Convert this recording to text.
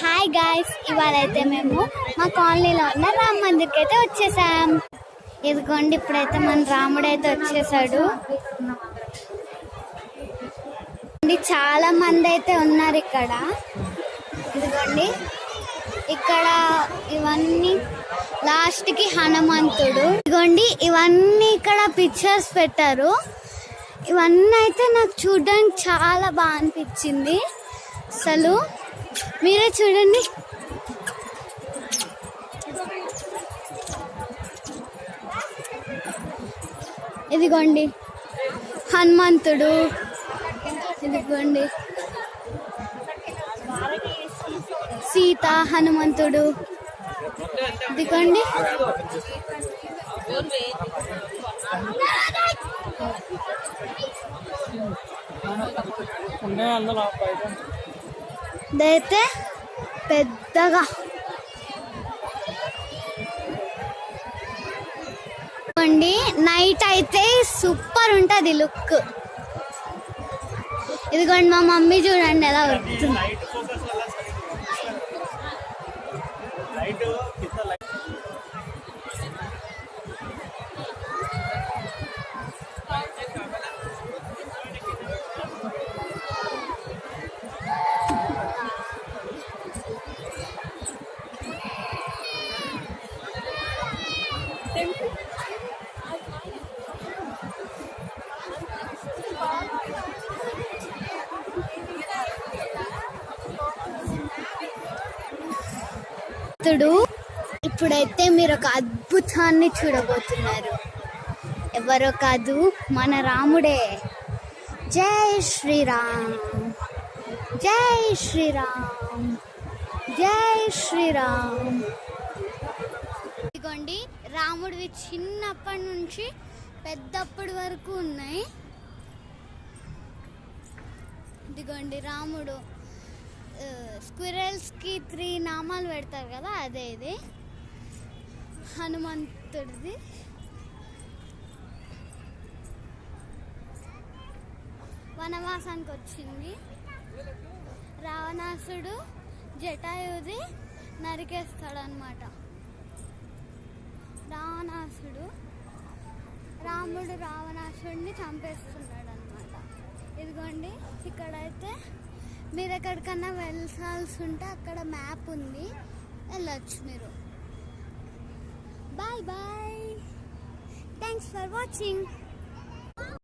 Hi guys, ఇవాళ అయితే మేము మా కాలనీలో ఉన్న రామ్ మందిర్కి అయితే వచ్చేసాం. ఇదిగోండి, ఇప్పుడైతే మన రాముడు అయితే వచ్చేసాడు. చాలా మంది అయితే ఉన్నారు ఇక్కడ. ఇదిగోండి, ఇక్కడ ఇవన్నీ లాస్ట్ కి హనుమంతుడు. ఇదిగోండి, ఇవన్నీ ఇక్కడ పిక్చర్స్ పెట్టారు. ఇవన్నీ అయితే నాకు చూడడానికి చాలా బాగా అనిపించింది. అసలు మీరే చూడండి. ఇదిగోండి హనుమంతుడు, ఇదిగోండి సీత, హనుమంతుడు, ఇదిగోండి ఇదైతే పెద్దగా నైట్ అయితే సూపర్ ఉంటుంది లుక్. ఇదిగోండి మా మమ్మీ చూడండి ఎలా వస్తుంది. ఇప్పుడైతే మీరు ఒక అద్భుతాన్ని చూడబోతున్నారు. ఎవరో కాదు, మన రాముడే. జై శ్రీరామ్, జై శ్రీరామ్, జై శ్రీరామ్. ఇదిగోండి రాముడివి చిన్నప్పటి నుంచి పెద్దప్పటి వరకు ఉన్నాయి. ఇదిగోండి రాముడు స్క్విరల్స్ కి 3 నామాలు పెడతారు కదా, అదే ఇది హనుమంతుడిది. వనవాసానికి వచ్చింది. రావణాసుడు జటాయుది నరికేస్తాడు అన్నమాట. రాముడు రావణాసుడిని చంపేస్తున్నాడు అన్నమాట. ఇదిగోండి, ఇక్కడైతే మీరు ఎక్కడికన్నా వెళ్ళాల్సి ఉంటే అక్కడ మ్యాప్ ఉంది, వెళ్ళొచ్చు మీరు. Bye bye, thanks for watching.